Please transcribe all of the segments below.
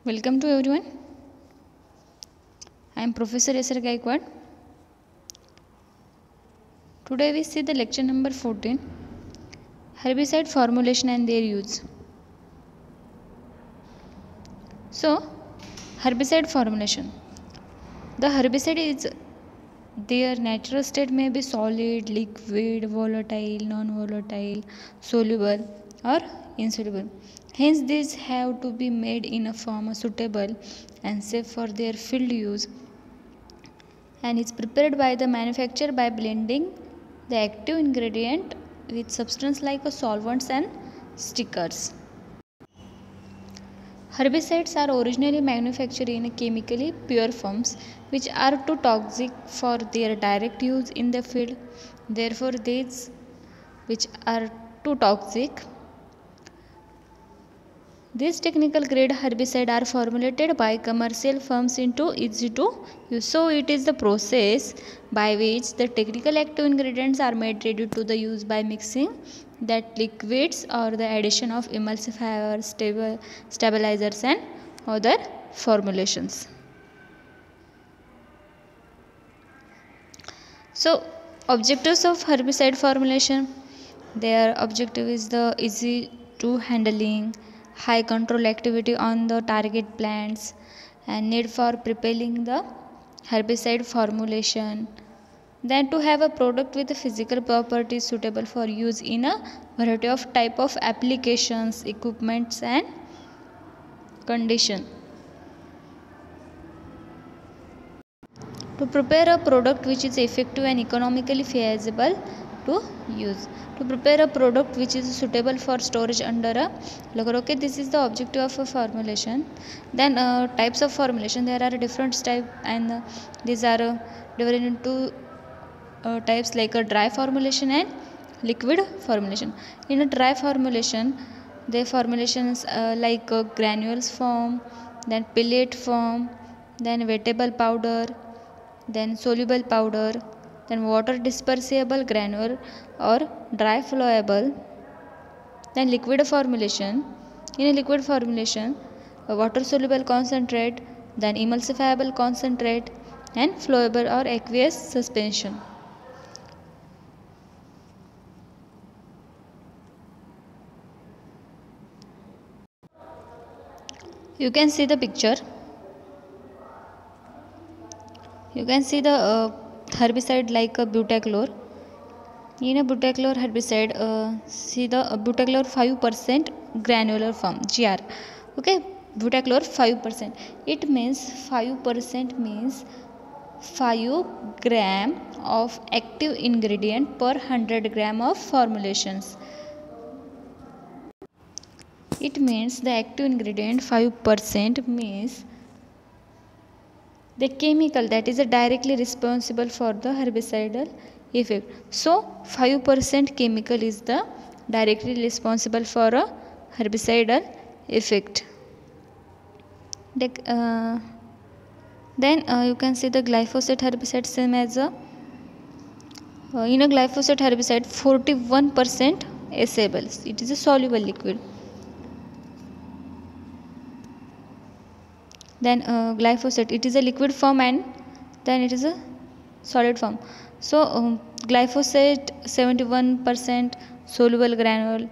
Welcome to everyone. I am Professor S.R. Gaikwad. Today we see the lecture number 14, herbicide formulation and their use. So, herbicide formulation. The herbicide is their natural state may be solid, liquid, volatile, non-volatile, soluble or insoluble. Hence, these have to be made in a form suitable and safe for their field use, and it's prepared by the manufacturer by blending the active ingredient with substance like solvents and stickers. Herbicides are originally manufactured in chemically pure forms which are too toxic for their direct use in the field. Therefore, these which are too toxic, these technical grade herbicides are formulated by commercial firms into easy to use. So, it is the process by which the technical active ingredients are made ready to the use by mixing that liquids or the addition of emulsifiers, stabilizers and other formulations. So, objectives of herbicide formulation. Their objective is the easy to handling, high control activity on the target plants, and need for preparing the herbicide formulation. Then to have a product with a physical properties suitable for use in a variety of type of applications, equipments and condition. To prepare a product which is effective and economically feasible to use. To prepare a product which is suitable for storage under a locker. Okay, this is the objective of a formulation. Then types of formulation. There are different types, and these are divided into types like a dry formulation and liquid formulation. In a dry formulation, the formulations like granules form, then pellet form, then wettable powder, then soluble powder, then water dispersible granule or dry flowable. Then liquid formulation. In a liquid formulation, a water soluble concentrate, then emulsifiable concentrate and flowable or aqueous suspension. You can see the picture. You can see the herbicide like a butachlor. In a butachlor herbicide, see the butachlor 5% granular form GR. Okay, butachlor 5%. It means 5% means 5 gram of active ingredient per 100 gram of formulations. It means the active ingredient 5% means the chemical that is directly responsible for the herbicidal effect. So 5% chemical is the directly responsible for a herbicidal effect. Then you can see the glyphosate herbicide same as a in a glyphosate herbicide 41% soluble. It is a soluble liquid. Then glyphosate, it is a liquid form and then it is a solid form. So glyphosate 71% soluble granule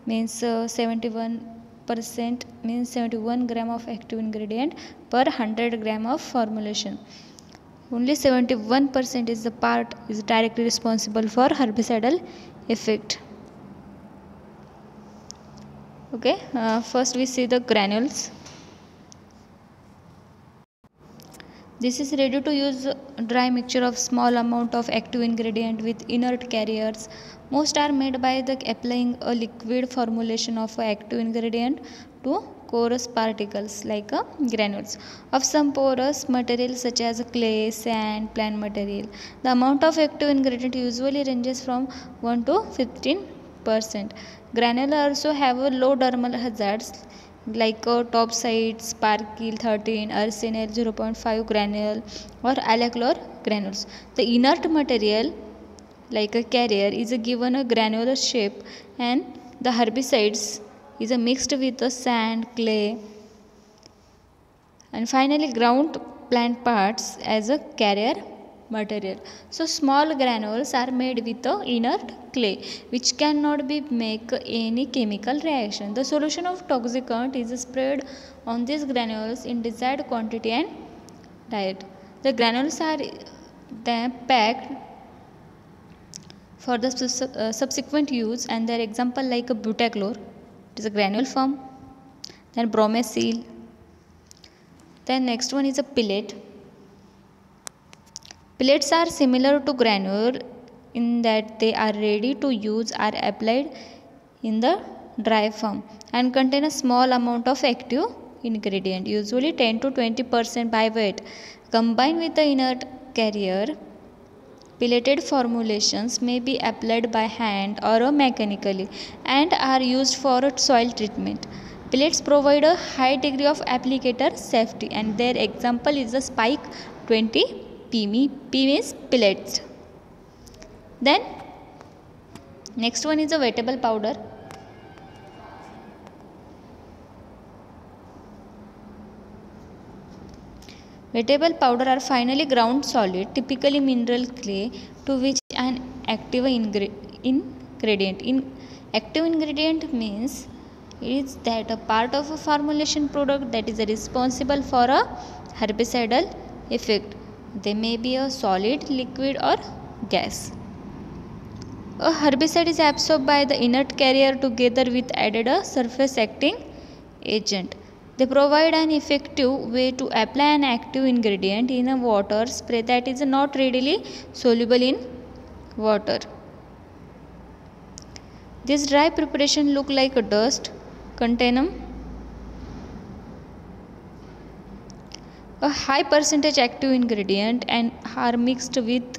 means 71% means 71 gram of active ingredient per 100 gram of formulation. Only 71% is the part is directly responsible for herbicidal effect. Okay, first we see the granules. This is ready to use dry mixture of small amount of active ingredient with inert carriers. Most are made by the applying a liquid formulation of active ingredient to porous particles like granules of some porous material such as clay, sand, plant material. The amount of active ingredient usually ranges from 1 to 15%. Granules also have a low dermal hazards like topside, sparkle 13, arsenal 0.5 granule or allachlor granules. The inert material like a carrier is given a granular shape, and the herbicides is mixed with the sand, clay And finally, ground plant parts as a carrier material. So small granules are made with the inert clay which cannot be make any chemical reaction. The solution of toxicant is sprayed on these granules in desired quantity and diet. The granules are then packed for the subsequent use, and their example like a butachlor, it is a granule form, then bromacil, then next one is a pellet. Pellets are similar to granule in that they are ready to use, are applied in the dry form and contain a small amount of active ingredient, usually 10 to 20% by weight. Combined with the inert carrier, pelleted formulations may be applied by hand or mechanically and are used for soil treatment. Pellets provide a high degree of applicator safety, and their example is the Spike 20 PMS pellets. Then next one is a wettable powder. Wettable powder are finely ground solid, typically mineral clay, to which an active ingredient. Active ingredient means is that a part of a formulation product that is responsible for a herbicidal effect. They may be a solid, liquid or gas. A herbicide is absorbed by the inert carrier together with added a surface acting agent. They provide an effective way to apply an active ingredient in a water spray that is not readily soluble in water. This dry preparation look like a dust, contain a high percentage active ingredient and are mixed with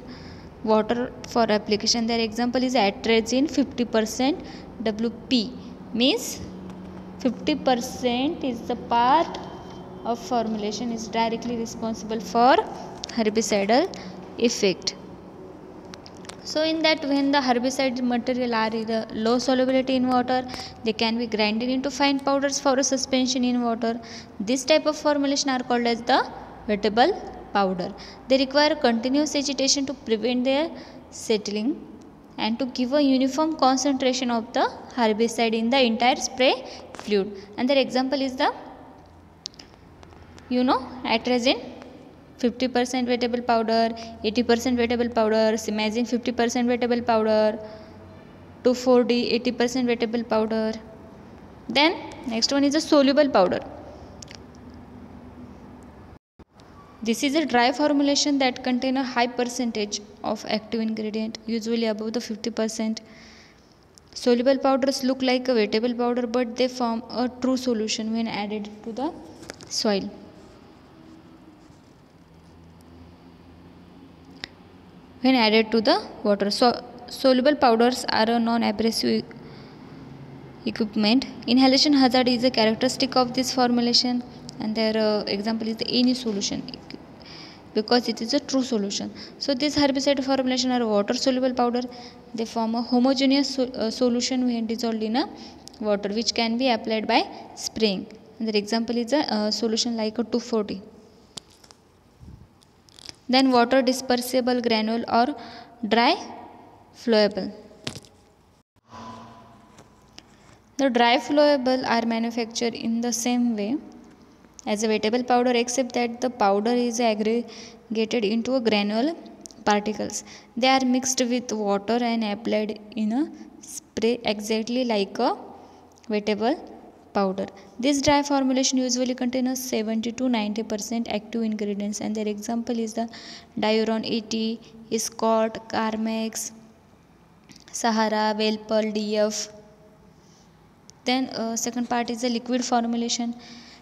water for application. Their example is atrazine 50% WP, means 50% is the part of formulation is directly responsible for herbicidal effect. So in that, when the herbicide material are either low solubility in water, they can be grinded into fine powders for a suspension in water. This type of formulation are called as the wettable powder. They require continuous agitation to prevent their settling and to give a uniform concentration of the herbicide in the entire spray fluid. And their example is the atrazine 50% wettable powder, 80% wettable powder, simazine 50% wettable powder, 2,4-D 80% wettable powder. Then next one is a soluble powder. This is a dry formulation that contain a high percentage of active ingredient, usually above the 50%. Soluble powders look like a wettable powder, but they form a true solution when added to the soil. When added to the water. So, soluble powders are a non-abrasive equipment. Inhalation hazard is a characteristic of this formulation, and their example is the any solution because it is a true solution. So, this herbicide formulation are water soluble powder. They form a homogeneous solution when dissolved in a water, which can be applied by spraying. And their example is a solution like a 2,4-D. Then water dispersible granule or dry flowable. The dry flowable are manufactured in the same way as a wettable powder, except that the powder is aggregated into a granule particles. They are mixed with water and applied in a spray exactly like a wettable powder. This dry formulation usually contains 70 to 90% active ingredients, and their example is the Diuron 80, Scott, Carmex, Sahara, Velpal, DF. Then second part is the liquid formulation.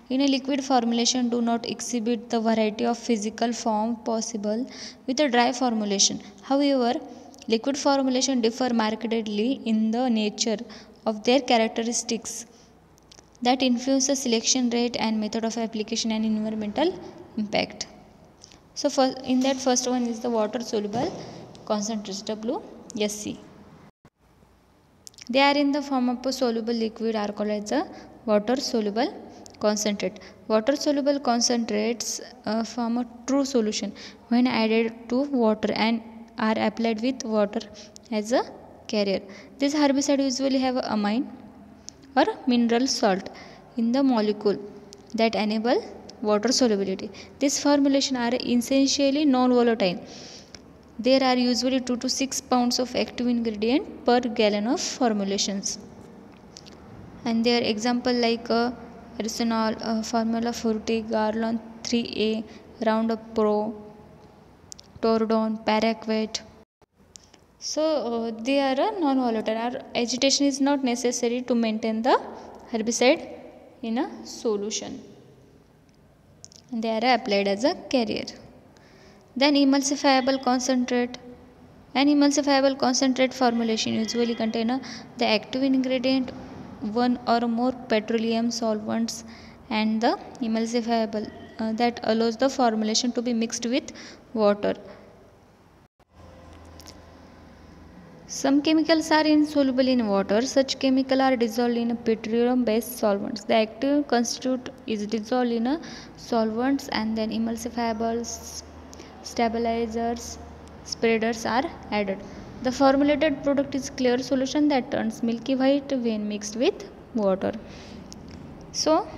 In a liquid formulation, do not exhibit the variety of physical form possible with a dry formulation. However, liquid formulation differ markedly in the nature of their characteristics that influence the selection rate and method of application and environmental impact. So in that first one is the water soluble concentrates, WSC. They are in the form of a soluble liquid are called as a water soluble concentrate. Water soluble concentrates form a true solution when added to water and are applied with water as a carrier. This herbicide usually have amine or mineral salt in the molecule that enable water solubility. This formulation are essentially non-volatile. There are usually 2 to 6 pounds of active ingredient per gallon of formulations. And their example like Resinol, Formula Forte, Garlon 3A, Roundup Pro, Tordon, Paraquat. So they are non-volatile. Our agitation is not necessary to maintain the herbicide in a solution. And they are applied as a carrier. Then emulsifiable concentrate. An emulsifiable concentrate formulation usually contain the active ingredient, one or more petroleum solvents, and the emulsifiable that allows the formulation to be mixed with water. Some chemicals are insoluble in water. Such chemicals are dissolved in petroleum-based solvents. The active constituent is dissolved in solvents, and then emulsifiables, stabilizers, spreaders are added. The formulated product is clear solution that turns milky white when mixed with water. So,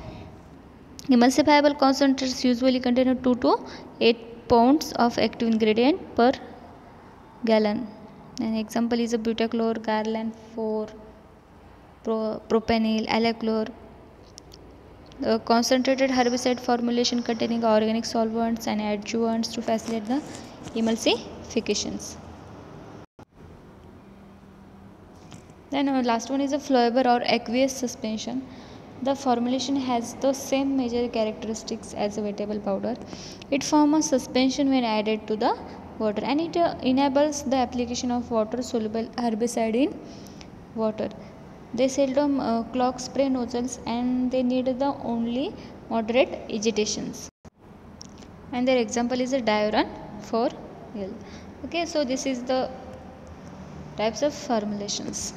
emulsifiable concentrates usually contain 2 to 8 pounds of active ingredient per gallon. An example is a butachlor, Garlan 4, propanil, alachlor. The concentrated herbicide formulation containing organic solvents and adjuvants to facilitate the emulsifications. Then last one is a flowable or aqueous suspension. The formulation has the same major characteristics as a vegetable powder. It forms a suspension when added to the water, and it enables the application of water soluble herbicide in water. They seldom clog spray nozzles, and they need the only moderate agitations. And their example is a Diuron 4L. Okay, so this is the types of formulations.